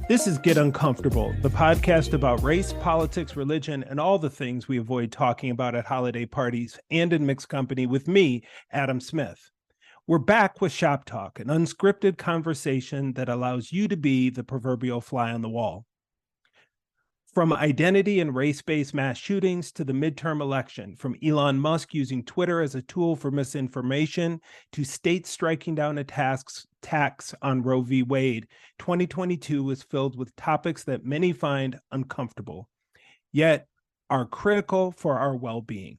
This is Get Uncomfortable, the podcast about race, politics, religion, and all the things we avoid talking about at holiday parties and in mixed company with me, Adam Smith. We're back with Shop Talk, an unscripted conversation that allows you to be the proverbial fly on the wall. From identity and race-based mass shootings to the midterm election, from Elon Musk using Twitter as a tool for misinformation to states striking down attacks on Roe v. Wade, 2022 was filled with topics that many find uncomfortable, yet are critical for our well-being.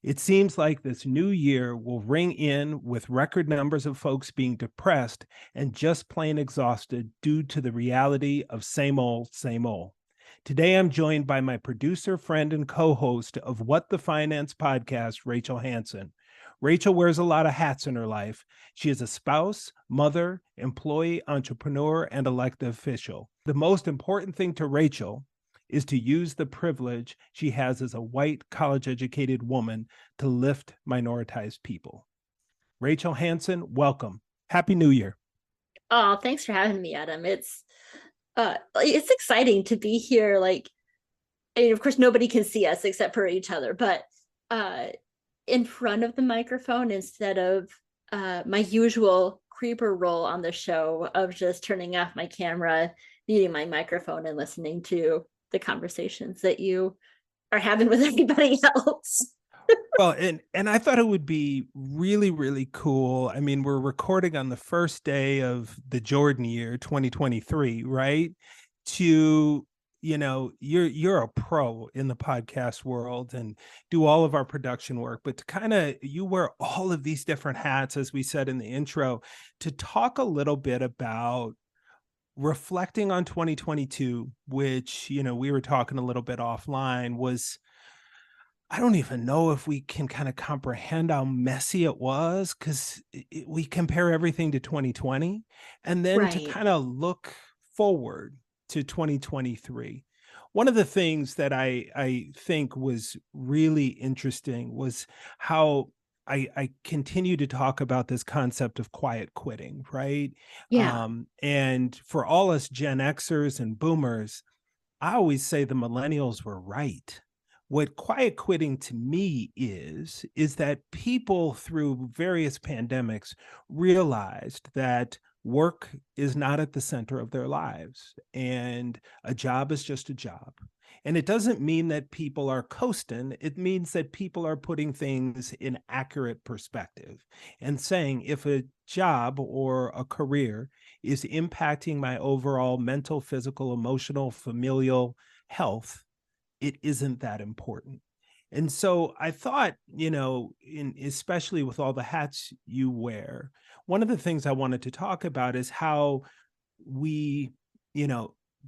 It seems like this new year will ring in with record numbers of folks being depressed and just plain exhausted due to the reality of same old, same old. Today, I'm joined by my producer, friend, and co-host of What the Finance podcast, Rachel Hanson. Rachel wears a lot of hats in her life. She is a spouse, mother, employee, entrepreneur, and elected official. The most important thing to Rachel is to use the privilege she has as a white, college-educated woman to lift minoritized people. Rachel Hanson, welcome. Happy New Year. Oh, thanks for having me, Adam. It's exciting to be here. Of course, nobody can see us except for each other, but in front of the microphone instead of my usual creeper role on the show of just turning off my camera, muting my microphone, and listening to the conversations that you are having with everybody else. Well, and I thought it would be really, really cool. I mean, we're recording on the first day of the Jordan year, 2023, right? You're a pro in the podcast world and do all of our production work, but you wear all of these different hats, as we said in the intro, to talk a little bit about reflecting on 2022, which, we were talking a little bit offline, was, I don't even know if we can kind of comprehend how messy it was, because we compare everything to 2020 and then to kind of look forward to 2023. One of the things that I think was really interesting was how I continue to talk about this concept of quiet quitting, right? Yeah. And for all us Gen Xers and boomers, I always say the millennials were right. What quiet quitting to me is that people through various pandemics realized that work is not at the center of their lives and a job is just a job. And it doesn't mean that people are coasting. It means that people are putting things in accurate perspective and saying, if a job or a career is impacting my overall mental, physical, emotional, familial health, it isn't that important. And so I thought, especially with all the hats you wear, one of the things I wanted to talk about is how we,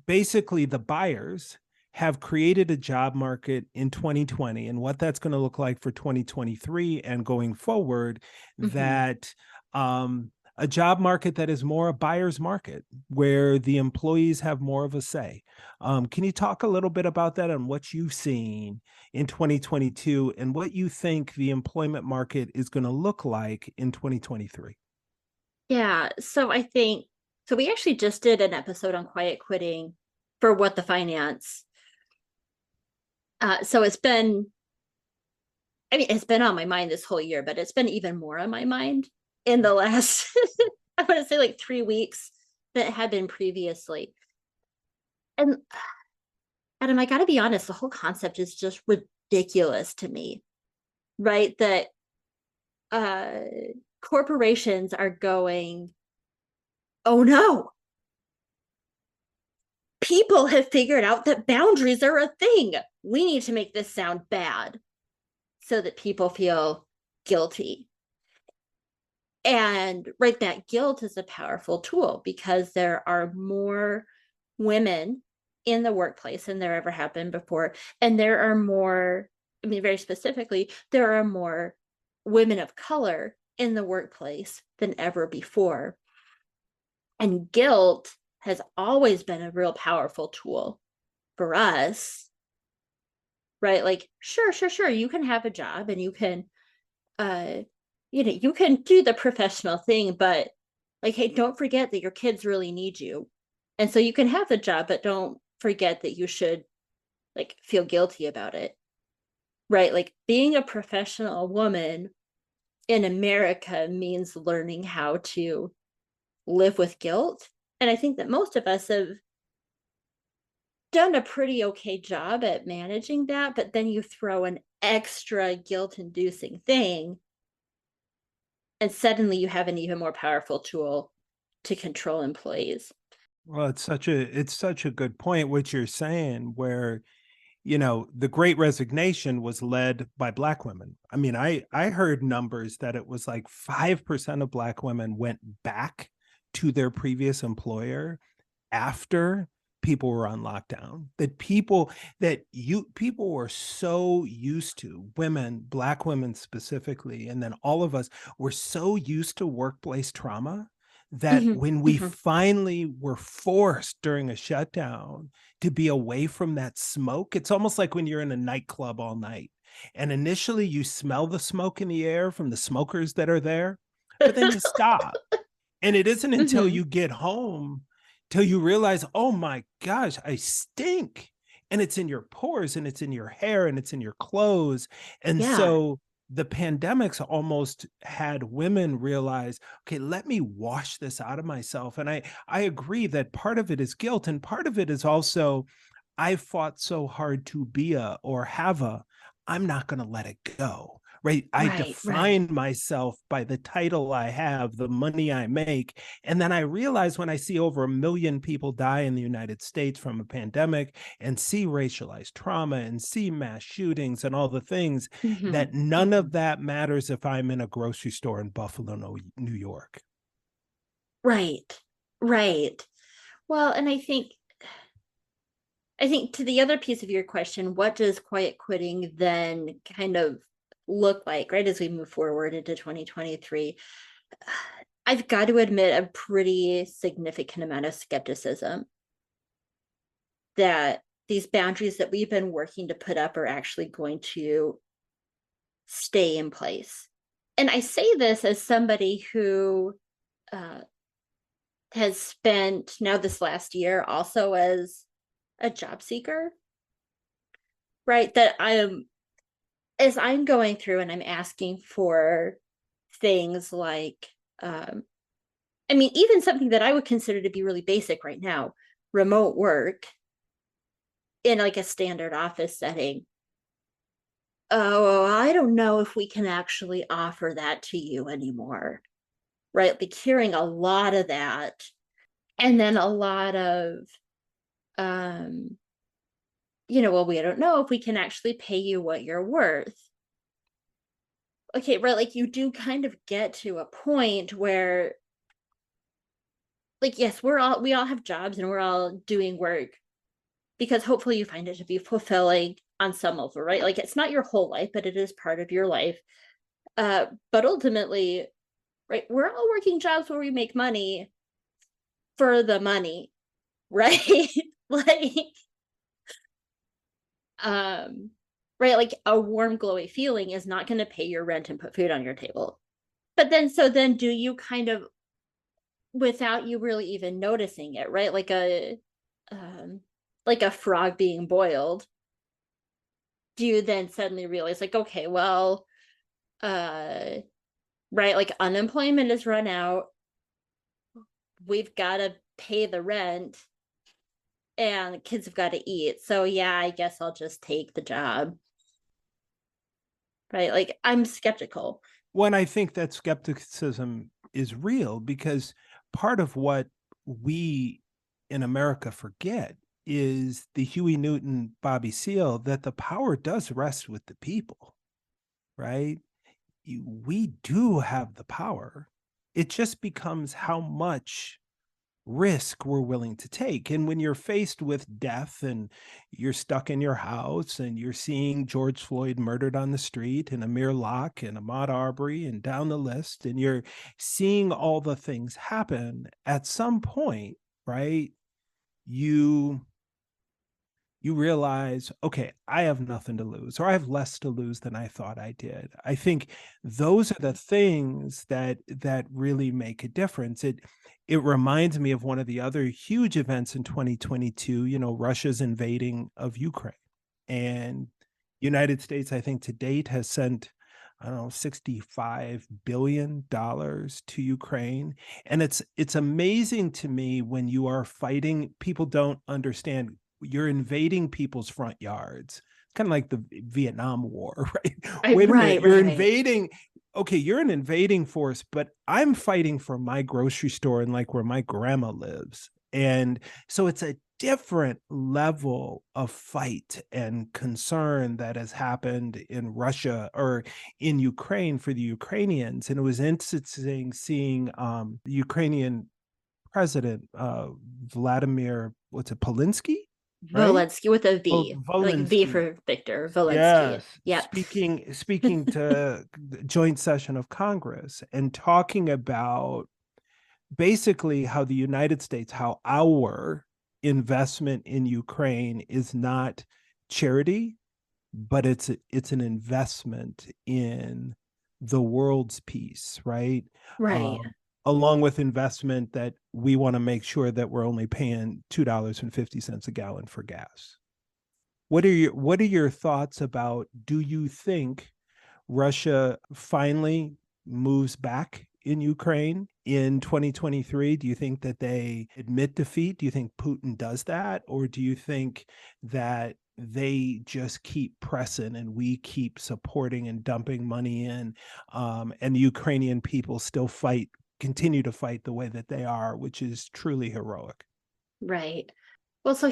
basically the buyers have created a job market in 2020 and what that's going to look like for 2023 and going forward, that a job market that is more a buyer's market where the employees have more of a say. Can you talk a little bit about that and what you've seen in 2022 and what you think the employment market is going to look like in 2023? Yeah. So we actually just did an episode on quiet quitting for What the Finance. So it's been on my mind this whole year, but it's been even more on my mind in the last, I want to say 3 weeks that had been previously. And Adam, I got to be honest, the whole concept is just ridiculous to me, right? That corporations are going, oh no, people have figured out that boundaries are a thing. We need to make this sound bad so that people feel guilty. And that guilt is a powerful tool because there are more women in the workplace than there ever have been before. And there are more, I mean, very specifically, there are more women of color in the workplace than ever before. And guilt has always been a real powerful tool for us, right? Like, sure, you can have a job and you can, you can do the professional thing, but like, hey, don't forget that your kids really need you. And so you can have the job, but don't forget that you should like feel guilty about it, right? Like being a professional woman in America means learning how to live with guilt. And I think that most of us have done a pretty okay job at managing that, but then you throw an extra guilt inducing thing, and suddenly you have an even more powerful tool to control employees. Well, it's such a good point what you're saying, where the Great Resignation was led by Black women. I mean, I heard numbers that it was like 5% of Black women went back to their previous employer after people were on lockdown. People were so used to, women, Black women specifically, and then all of us were so used to workplace trauma that Mhm, when we mhm. finally were forced during a shutdown to be away from that smoke, it's almost like when you're in a nightclub all night and initially you smell the smoke in the air from the smokers that are there, but then you stop. And it isn't until Mhm. you get home till you realize, oh my gosh, I stink. And it's in your pores and it's in your hair and it's in your clothes. And Yeah, so the pandemics almost had women realize, okay, let me wash this out of myself. And I agree that part of it is guilt, and part of it is also I fought so hard to be a or have a, I'm not going to let it go. Right. I right. define myself by the title I have, the money I make. And then I realize when I see over 1 million people die in the United States from a pandemic and see racialized trauma and see mass shootings and all the things, Mhm, that none of mhm. that matters if I'm in a grocery store in Buffalo, New York. Right, right. Well, and I think to the other piece of your question, what does quiet quitting then kind of look like, right, as we move forward into 2023? I've got to admit a pretty significant amount of skepticism that these boundaries that we've been working to put up are actually going to stay in place. And I say this as somebody who uh, has spent now this last year also as a job seeker, right? That I am, as I'm going through and I'm asking for things like, I mean, even something that I would consider to be really basic right now, remote work in like a standard office setting. Oh, I don't know if we can actually offer that to you anymore, right? Like hearing a lot of that. And then a lot of, um, well, we don't know if we can actually pay you what you're worth. Okay, right. Like you do kind of get to a point where, like, yes, we all have jobs and we're all doing work because hopefully you find it to be fulfilling on some level, right? Like it's not your whole life, but it is part of your life. But ultimately, right, we're all working jobs where we make money for the money, right? Like, um, right, like a warm, glowy feeling is not going to pay your rent and put food on your table. But then, so then do you kind of, without you really even noticing it, right? Um, like a frog being boiled, do you then suddenly realize like, okay, well, uh, right, like unemployment is run out, we've got to pay the rent and kids have got to eat. So yeah, I guess I'll just take the job. Right? Like I'm skeptical. When I think that skepticism is real, because part of what we in America forget is the Huey Newton, Bobby Seale, that the power does rest with the people, right? We do have the power. It just becomes how much risk we're willing to take. And when you're faced with death and you're stuck in your house and you're seeing George Floyd murdered on the street and Amir Locke and Ahmaud Arbery and down the list, and you're seeing all the things happen, at some point, right, you realize, okay, I have nothing to lose, or I have less to lose than I thought I did. I think those are the things that really make a difference. It reminds me of one of the other huge events in 2022, Russia's invading of Ukraine. And United States, I think to date, has sent, I don't know, $65 billion to Ukraine. And it's amazing to me when you are fighting, people don't understand, you're invading people's front yards. It's kind of like the Vietnam War, right? Wait a minute, you're invading. Okay, you're an invading force, but I'm fighting for my grocery store and like where my grandma lives. And so it's a different level of fight and concern that has happened in Russia or in Ukraine for the Ukrainians. And it was interesting seeing the Ukrainian president, Vladimir, what's it, Polinsky? Right? Volensky with a V, like V for Victor. Volensky. Yes. Yeah. Speaking to the joint session of Congress and talking about basically how the United States, how our investment in Ukraine is not charity, but it's an investment in the world's peace, right? Right. Along with investment that we want to make sure that we're only paying $2.50 a gallon for gas. What are your thoughts about, do you think Russia finally moves back in Ukraine in 2023? Do you think that they admit defeat? Do you think Putin does that? Or do you think that they just keep pressing and we keep supporting and dumping money in, and the Ukrainian people still continue to fight the way that they are, which is truly heroic? Right. Well, so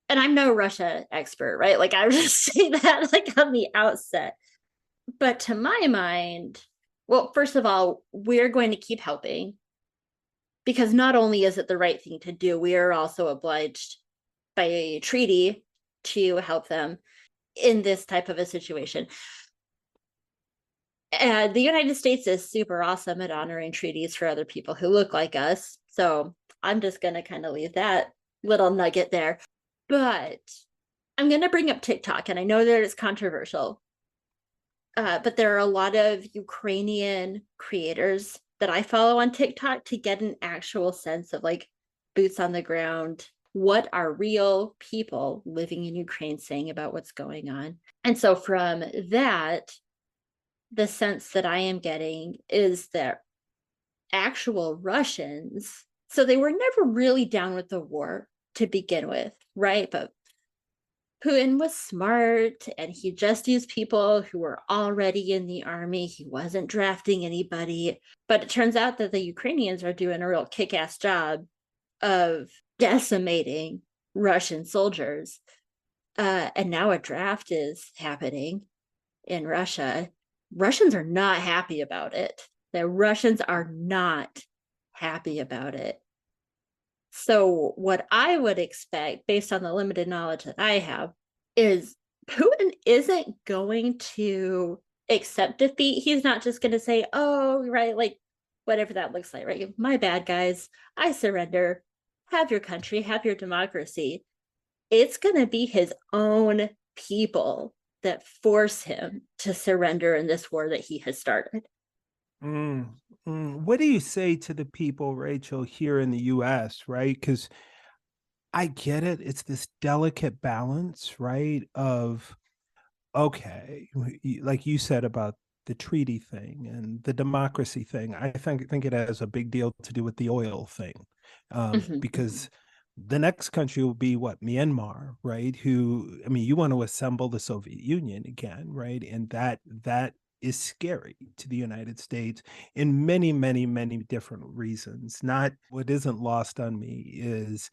and I'm no Russia expert, right? Like I would just say that like on the outset. But to my mind, well, first of all, we're going to keep helping because not only is it the right thing to do, we are also obliged by a treaty to help them in this type of a situation. And the United States is super awesome at honoring treaties for other people who look like us. So I'm just going to kind of leave that little nugget there. But I'm going to bring up TikTok, and I know that it's controversial, but there are a lot of Ukrainian creators that I follow on TikTok to get an actual sense of like boots on the ground. What are real people living in Ukraine saying about what's going on? And so from that, the sense that I am getting is that actual Russians, so they were never really down with the war to begin with, right? But Putin was smart and he just used people who were already in the army. He wasn't drafting anybody. But it turns out that the Ukrainians are doing a real kick-ass job of decimating Russian soldiers. And now a draft is happening in Russia. Russians are not happy about it. The Russians are not happy about it. So what I would expect, based on the limited knowledge that I have, is Putin isn't going to accept defeat. He's not just going to say, oh, right, like whatever that looks like, right? My bad, guys. I surrender. Have your country, have your democracy. It's going to be his own people that force him to surrender in this war that he has started. What do you say to the people, Rachel, here in the US, right? Because I get it. It's this delicate balance, right? Of, okay, like you said about the treaty thing and the democracy thing, I think it has a big deal to do with the oil thing, because the next country will be what, Myanmar, right? Who, I mean, you want to assemble the Soviet Union again, right? And that is scary to the United States in many, many, many different reasons. Not, what isn't lost on me is,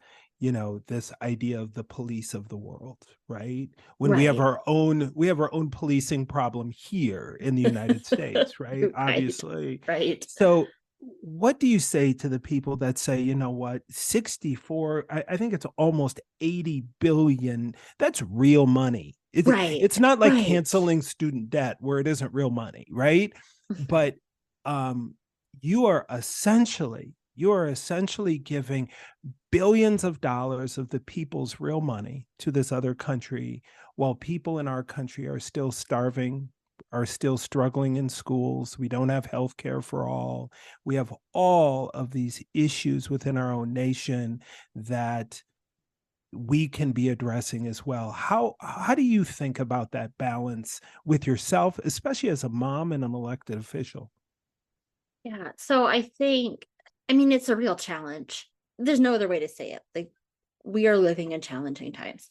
this idea of the police of the world, right? When we have our own policing problem here in the United States, right? Right. Obviously. Right. So what do you say to the people that say, you know what, 64, I think it's almost 80 billion. That's real money. Right, It's not like right. canceling student debt where it isn't real money, right? Mhm. But um, you are essentially giving billions of dollars of the people's real money to this other country while people in our country are still starving, are still struggling in schools. We don't have health care for all. We have all of these issues within our own nation that we can be addressing as well. How do you think about that balance with yourself, especially as a mom and an elected official? Yeah. So I think, I mean, it's a real challenge. There's no other way to say it. Like, we are living in challenging times.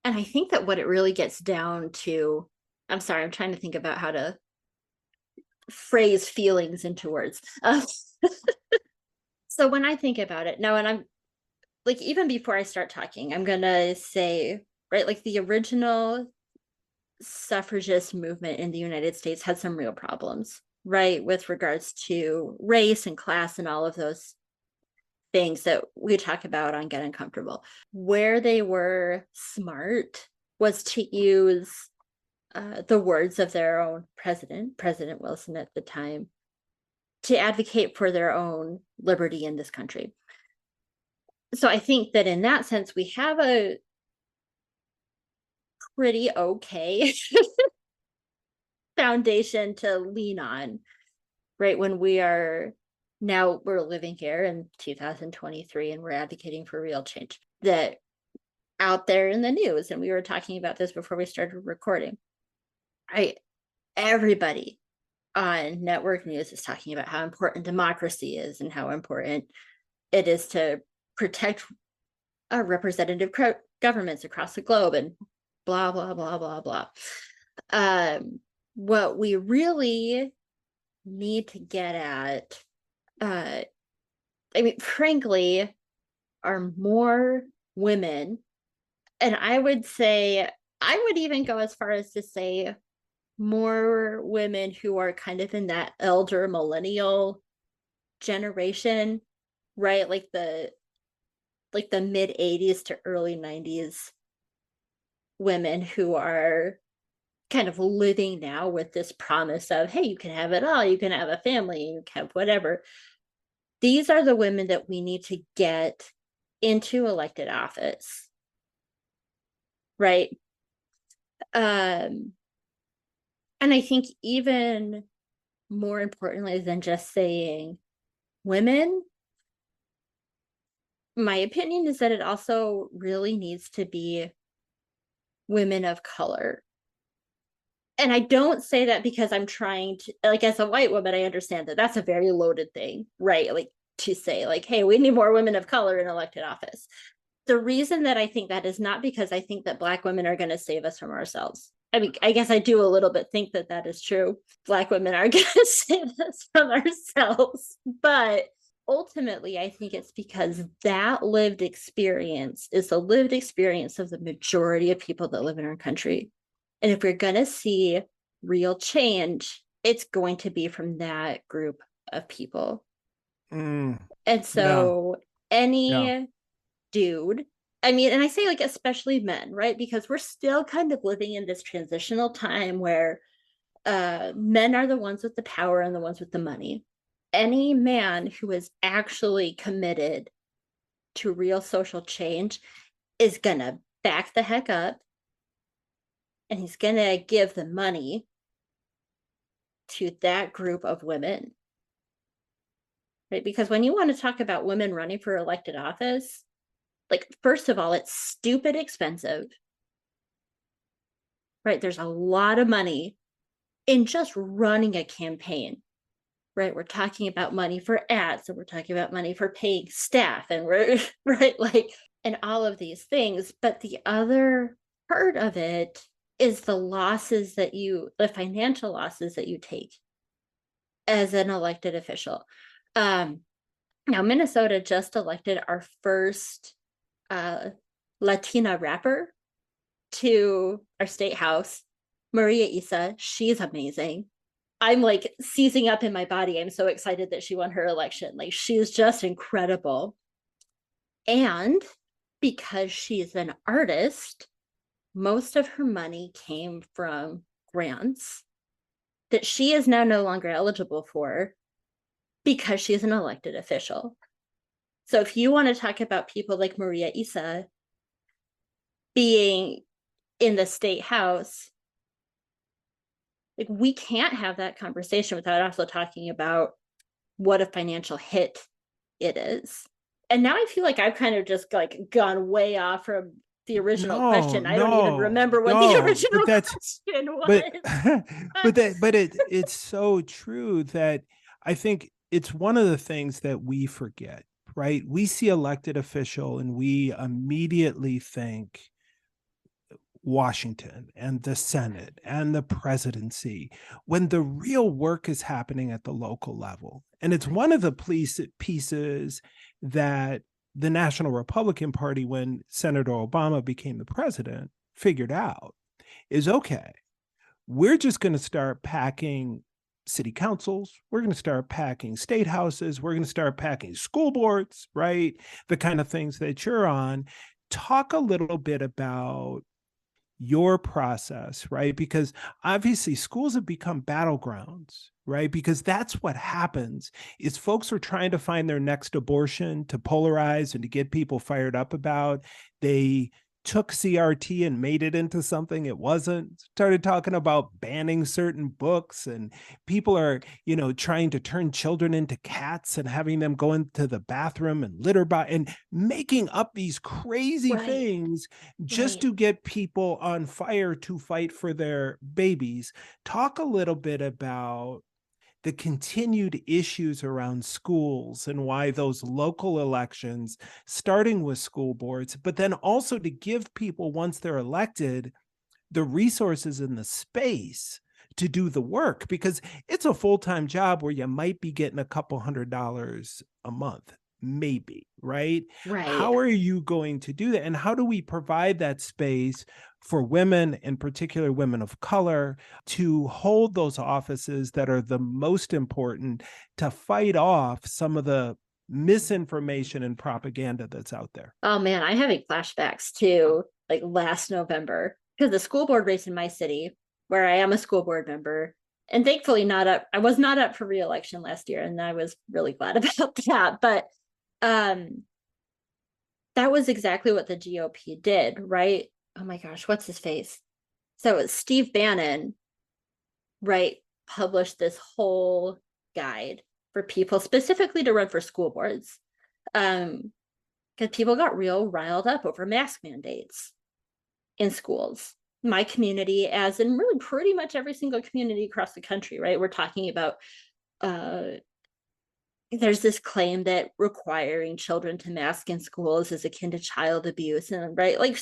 And I think that what it really gets down to, I'm sorry, I'm trying to think about how to phrase feelings into words. So when I think about it now, and I'm like, even before I start talking, I'm going to say, right, like the original suffragist movement in the United States had some real problems, right, with regards to race and class and all of those things that we talk about on Get Uncomfortable. Where they were smart was to use the words of their own president, President Wilson at the time, to advocate for their own liberty in this country. So I think that in that sense, we have a pretty okay foundation to lean on, right? When we are now we're living here in 2023 and we're advocating for real change that out there in the news. And we were talking about this before we started recording. Right. Everybody on network news is talking about how important democracy is and how important it is to protect our representative governments across the globe and blah, blah, blah, blah, blah. What we really need to get at, I mean, frankly, are more women. And I would say, I would even go as far as to say more women who are kind of in that elder millennial generation, right? Like the mid 80s to early 90s women who are kind of living now with this promise of, hey, you can have it all, you can have a family, you can have whatever. These are the women that we need to get into elected office, right? Um, and I think even more importantly than just saying women, my opinion is that it also really needs to be women of color. And I don't say that because I'm trying to, like, as a white woman, I understand that that's a very loaded thing, right? Like, to say, like, hey, we need more women of color in elected office. The reason that I think that is not because I think that Black women are going to save us from ourselves. I mean, I guess I do a little bit think that that is true. Black women are going to save us from ourselves. But ultimately, I think it's because that lived experience is the lived experience of the majority of people that live in our country. And if we're going to see real change, it's going to be from that group of people. Mm, And yeah, so, yeah. any dude, I mean, and I say like especially men, right? Because we're still kind of living in this transitional time where men are the ones with the power and the ones with the money. Any man who is actually committed to real social change is gonna back the heck up and he's gonna give the money to that group of women, right? Because when you want to talk about women running for elected office, like, first of all, it's stupid expensive, right? There's a lot of money in just running a campaign, right? We're talking about money for ads and we're talking about money for paying staff and we're right, like, and all of these things. But the other part of it is the financial losses that you take as an elected official. Um, Now, Minnesota just elected our first uh, Latina rapper to our state house, Maria Isa. She's amazing. I'm like seizing up in my body. I'm so excited that she won her election. Like, she's just incredible. And because she's an artist, most of her money came from grants that she is now no longer eligible for because she's an elected official. So if you want to talk about people like Maria Issa being in the state house, like, we can't have that conversation without also talking about what a financial hit it is. And now I feel like I've kind of just like gone way off from the original question. I don't even remember what the original question was. It's so true that I think it's one of the things that we forget, right? We see elected official and we immediately think Washington and the Senate and the presidency, when the real work is happening at the local level. And it's one of the pieces that the National Republican Party, when Senator Obama became the president, figured out is, okay, we're just going to start packing city councils. We're going to start packing state houses. We're going to start packing school boards, right? The kind of things that you're on. Talk a little bit about your process, right? Because obviously schools have become battlegrounds, right? Because that's what happens is folks are trying to find their next abortion to polarize and to get people fired up about. They took CRT and made it into something it wasn't, started talking about banning certain books, and people are, trying to turn children into cats and having them go into the bathroom and litter by and making up these crazy things just to get people on fire to fight for their babies. Talk a little bit about the continued issues around schools and why those local elections, starting with school boards, but then also to give people, once they're elected, the resources and the space to do the work, because it's a full-time job where you might be getting a couple $100 a month, maybe, right? How are you going to do that? And how do we provide that space for women, in particular women of color, to hold those offices that are the most important, to fight off some of the misinformation and propaganda that's out there? Oh man, I'm having flashbacks to like last November, because the school board race in my city, where I am a school board member, and thankfully I was not up for re-election last year, and I was really glad about that. But that was exactly what the GOP did, right? Oh my gosh, what's his face? So it's Steve Bannon, right, published this whole guide for people specifically to run for school boards. Because people got real riled up over mask mandates in schools. My community, as in really pretty much every single community across the country, right? We're talking about there's this claim that requiring children to mask in schools is akin to child abuse, and right, like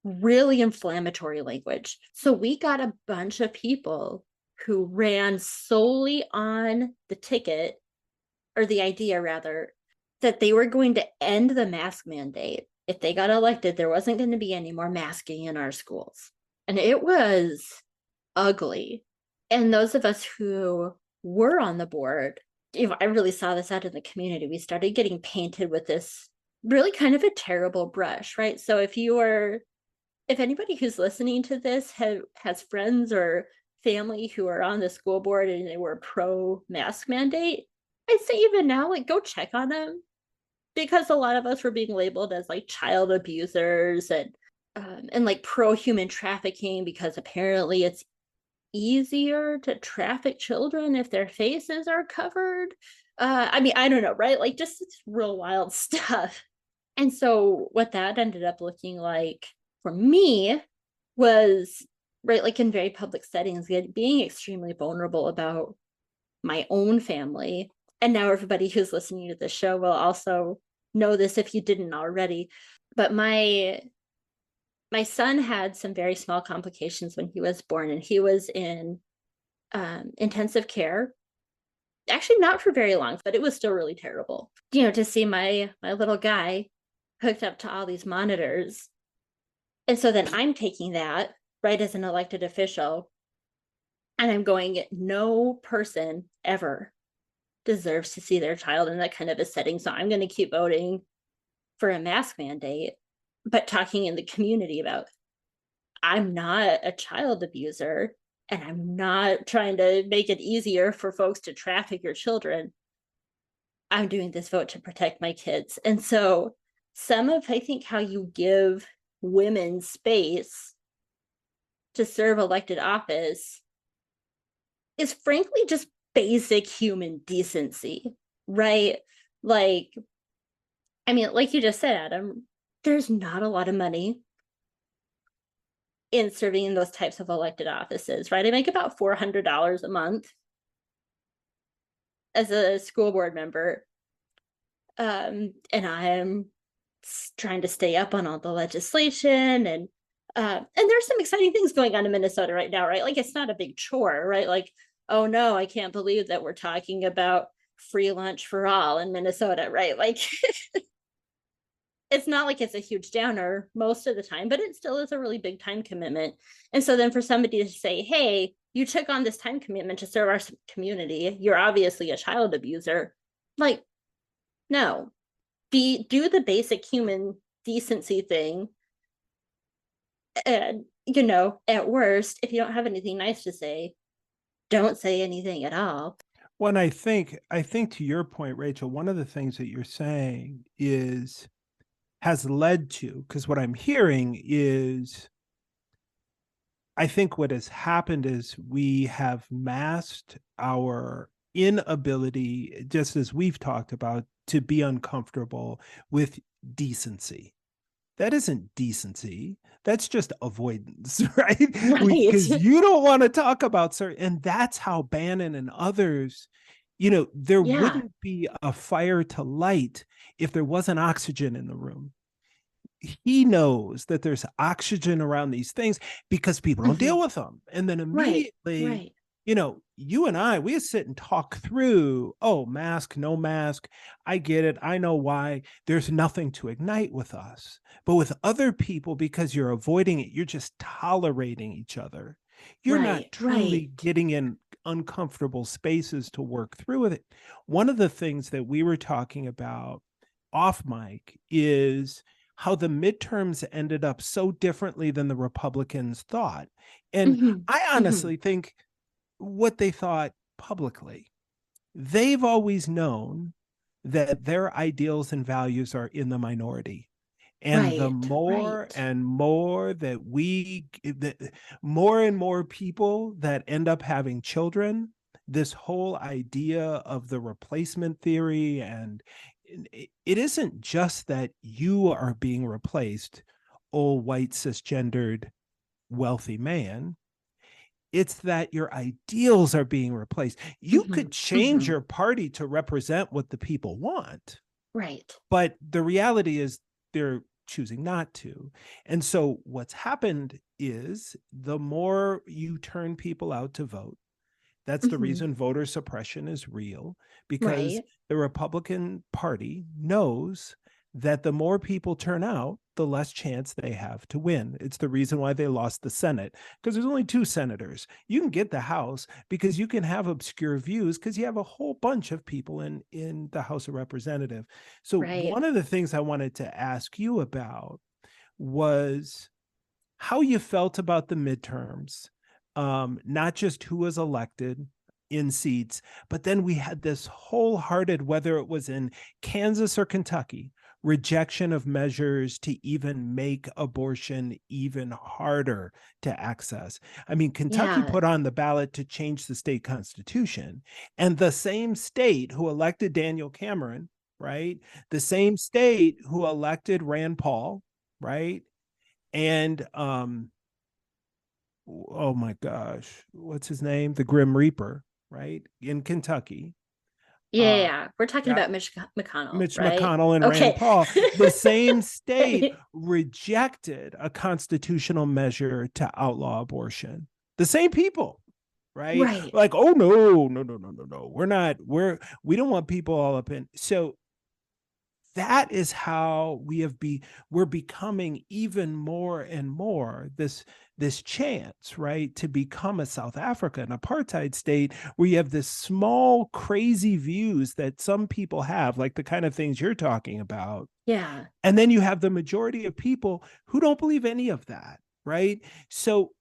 really inflammatory language. So we got a bunch of people who ran solely on the ticket, or the idea rather, that they were going to end the mask mandate. If they got elected, there wasn't going to be any more masking in our schools. And it was ugly. And those of us who were on the board, I really saw this out in the community. We started getting painted with this really kind of a terrible brush, right? So if anybody who's listening to this has friends or family who are on the school board and they were pro mask mandate, I'd say even now, like, go check on them, because a lot of us were being labeled as like child abusers and like pro human trafficking, because apparently it's easier to traffic children if their faces are covered. I mean, I don't know, right? Like, just real wild stuff. And so what that ended up looking like for me was, right, like in very public settings, being extremely vulnerable about my own family. And now everybody who's listening to this show will also know this if you didn't already. But my son had some very small complications when he was born, and he was in intensive care. Actually, not for very long, but it was still really terrible. To see my little guy hooked up to all these monitors. And so then I'm taking that, right, as an elected official, And I'm going, no person ever deserves to see their child in that kind of a setting. So I'm going to keep voting for a mask mandate, but talking in the community about, I'm not a child abuser and I'm not trying to make it easier for folks to traffic your children. I'm doing this vote to protect my kids. And so some of, I think, how you give women space to serve elected office is frankly just basic human decency, right? Like, I mean, like you just said, Adam, there's not a lot of money in serving in those types of elected offices, right? I make about $400 a month as a school board member. And I'm trying to stay up on all the legislation and there's some exciting things going on in Minnesota right now, right? Like it's not a big chore, right? Like, oh no, I can't believe that we're talking about free lunch for all in Minnesota, right? Like it's not like it's a huge downer most of the time, but it still is a really big time commitment. And so then for somebody to say, hey, you took on this time commitment to serve our community, you're obviously a child abuser. Like, no, do the basic human decency thing. And, you know, at worst, if you don't have anything nice to say, don't say anything at all. Well, and I think to your point, Rachel, one of the things that you're saying has led to, because what I'm hearing is, I think what has happened is we have masked our inability, just as we've talked about, to be uncomfortable with decency. That isn't decency. That's just avoidance, right? Right. Because you don't want to talk about certain, and that's how Bannon and others, there Yeah. wouldn't be a fire to light if there wasn't oxygen in the room. He knows that there's oxygen around these things because people don't deal with them. And then Right. immediately, Right. you and I, we sit and talk through, oh, mask, no mask. I get it. I know why. There's nothing to ignite with us. But with other people, because you're avoiding it, you're just tolerating each other. You're not Right. truly Right. getting in uncomfortable spaces to work through with it. One of the things that we were talking about off mic is how the midterms ended up so differently than the Republicans thought. And Mm-hmm. I Mm-hmm. honestly think what they thought publicly. They've always known that their ideals and values are in the minority. And the Right. more Right. and more more and more people that end up having children, this whole idea of the replacement theory, and it isn't just that you are being replaced, old white cisgendered wealthy man. It's that your ideals are being replaced. You Mm-hmm. could change Mm-hmm. your party to represent what the people want, Right. but the reality is they're choosing not to. And so what's happened is the more you turn people out to vote, that's the Mm-hmm. reason voter suppression is real, because Right. the Republican Party knows that the more people turn out, the less chance they have to win. It's the reason why they lost the Senate, because there's only 2 senators. You can get the House because you can have obscure views because you have a whole bunch of people in the House of Representatives. So Right. one of the things I wanted to ask you about was how you felt about the midterms, not just who was elected in seats, but then we had this wholehearted, whether it was in Kansas or Kentucky, rejection of measures to even make abortion even harder to access. I mean, Kentucky Yeah. put on the ballot to change the state constitution, and the same state who elected Daniel Cameron, right? The same state who elected Rand Paul, right? And oh my gosh, what's his name? The Grim Reaper, right? In Kentucky. Yeah. Uh Yeah. We're talking got about Mitch McConnell, Mitch right? McConnell and Rand Okay. Paul. The same state rejected a constitutional measure to outlaw abortion. The same people, right? Right. Like, oh no, no, no, no, no, no. We don't want people all up in. So that is how we're becoming even more and more this chance, right, to become a South Africa, an apartheid state, where you have this small, crazy views that some people have, like the kind of things you're talking about. Yeah. And then you have the majority of people who don't believe any of that, right? So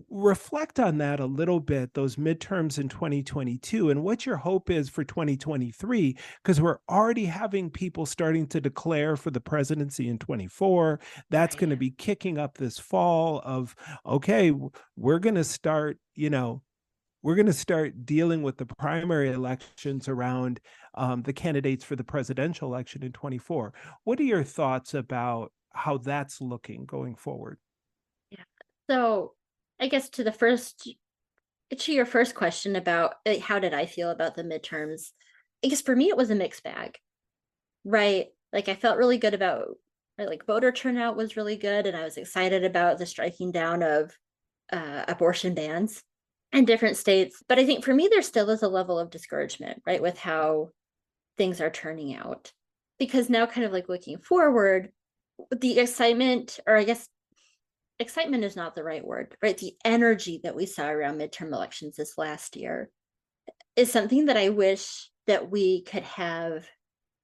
reflect on that a little bit, those midterms in 2022, and what your hope is for 2023, because we're already having people starting to declare for the presidency in 24. That's going to Right. be kicking up this fall of, okay, we're going to start, we're going to start dealing with the primary elections around the candidates for the presidential election in 24. What are your thoughts about how that's looking going forward? Yeah. So I guess to your first question about how did I feel about the midterms, I guess for me it was a mixed bag, right? Like I felt really good about, right, like voter turnout was really good, and I was excited about the striking down of abortion bans in different states. But I think for me there still is a level of discouragement, right, with how things are turning out, because now kind of like looking forward, the excitement, or I guess excitement is not the right word, right? The energy that we saw around midterm elections this last year is something that I wish that we could have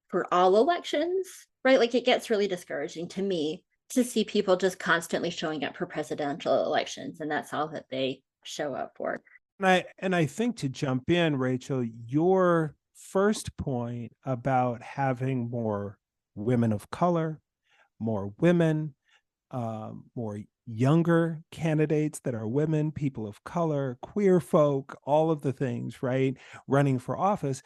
for all elections, right? Like it gets really discouraging to me to see people just constantly showing up for presidential elections, and that's all that they show up for. And I think, to jump in, Rachel, your first point about having more women of color, more women, more younger candidates that are women, people of color, queer folk, all of the things, right, running for office.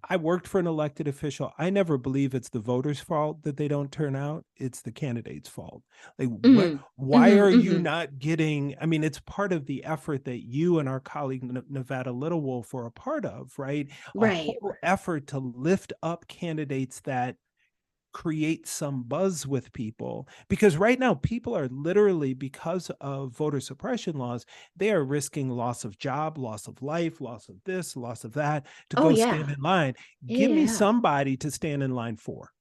I worked for an elected official. I never believe it's the voters' fault that they don't turn out. It's the candidate's fault. Like, Mm-hmm. why Mm-hmm. are you Mm-hmm. not getting? I mean, it's part of the effort that you and our colleague Nevada Little Wolf were a part of, right? A Right. whole effort to lift up candidates that create some buzz with people, because right now people are literally, because of voter suppression laws, they are risking loss of job, loss of life, loss of this, loss of that, to Oh go stand yeah. in line. Give me Yeah. somebody to stand in line for.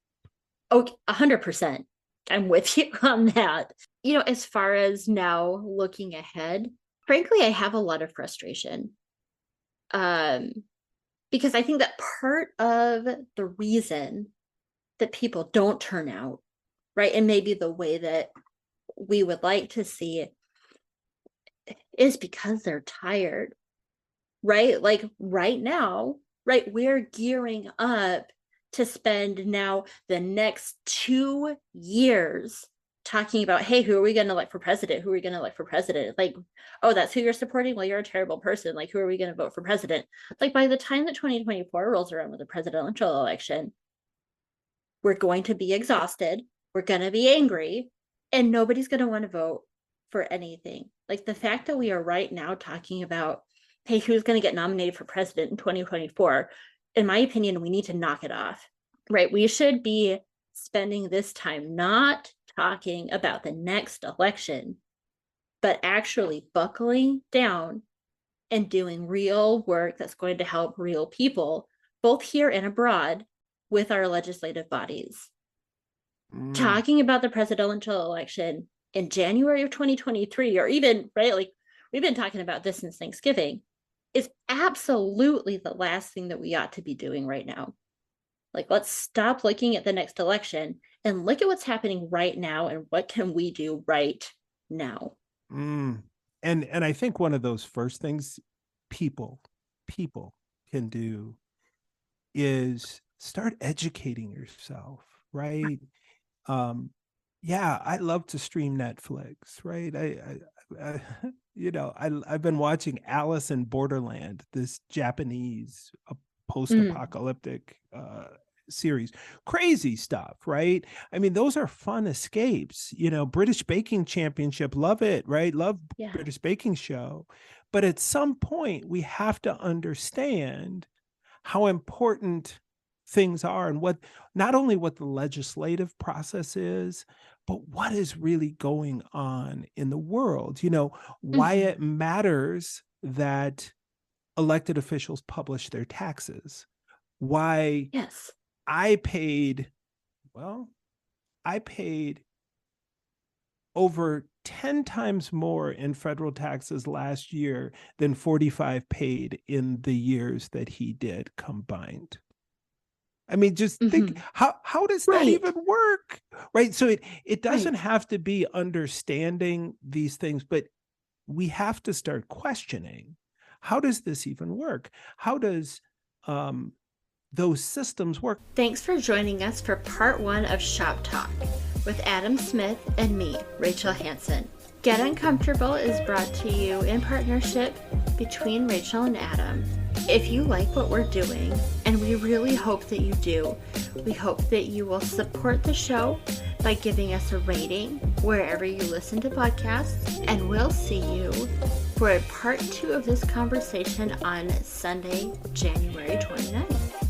Oh, 100%. I'm with you on that. As far as now looking ahead, frankly, I have a lot of frustration. Um, because I think that part of the reason that people don't turn out, right, and maybe the way that we would like to see it, is because they're tired, right? Like right now, right, we're gearing up to spend now the next 2 years talking about, hey, who are we going to elect for president? Who are we going to elect for president? Like, oh, that's who you're supporting? Well, you're a terrible person. Like, who are we going to vote for president? Like, by the time that 2024 rolls around with the presidential election, we're going to be exhausted. We're going to be angry, and nobody's going to want to vote for anything. Like the fact that we are right now talking about, hey, who's going to get nominated for president in 2024? In my opinion, we need to knock it off, right? We should be spending this time not talking about the next election, but actually buckling down and doing real work that's going to help real people, both here and abroad, with our legislative bodies. Mm. Talking about the presidential election in January of 2023, or even, right, like we've been talking about this since Thanksgiving, is absolutely the last thing that we ought to be doing right now. Like, let's stop looking at the next election and look at what's happening right now and what can we do right now. Mm. And I think one of those first things people people can do is start educating yourself, right? um yeah, I love to stream Netflix, right? I I've been watching Alice in Borderland, this Japanese Mm, post-apocalyptic series. Crazy stuff, right? I mean, those are fun escapes. British Baking Championship, love it, right? Love yeah. British Baking Show. But at some point we have to understand how important things are, and what, not only what the legislative process is, but what is really going on in the world. Why Mm-hmm. it matters that elected officials publish their taxes, why Yes. I paid over 10 times more in federal taxes last year than 45 paid in the years that he did combined. I mean, just think, how does that even work? Right. So it doesn't have to be understanding these things, but we have to start questioning, how does this even work? How does those systems work? Thanks for joining us for part 1 of Shop Talk with Adam Smith and me, Rachel Hanson. Get Uncomfortable is brought to you in partnership between Rachel and Adam. If you like what we're doing, and we really hope that you do, we hope that you will support the show by giving us a rating wherever you listen to podcasts, and we'll see you for part 2 of this conversation on Sunday, January 29th.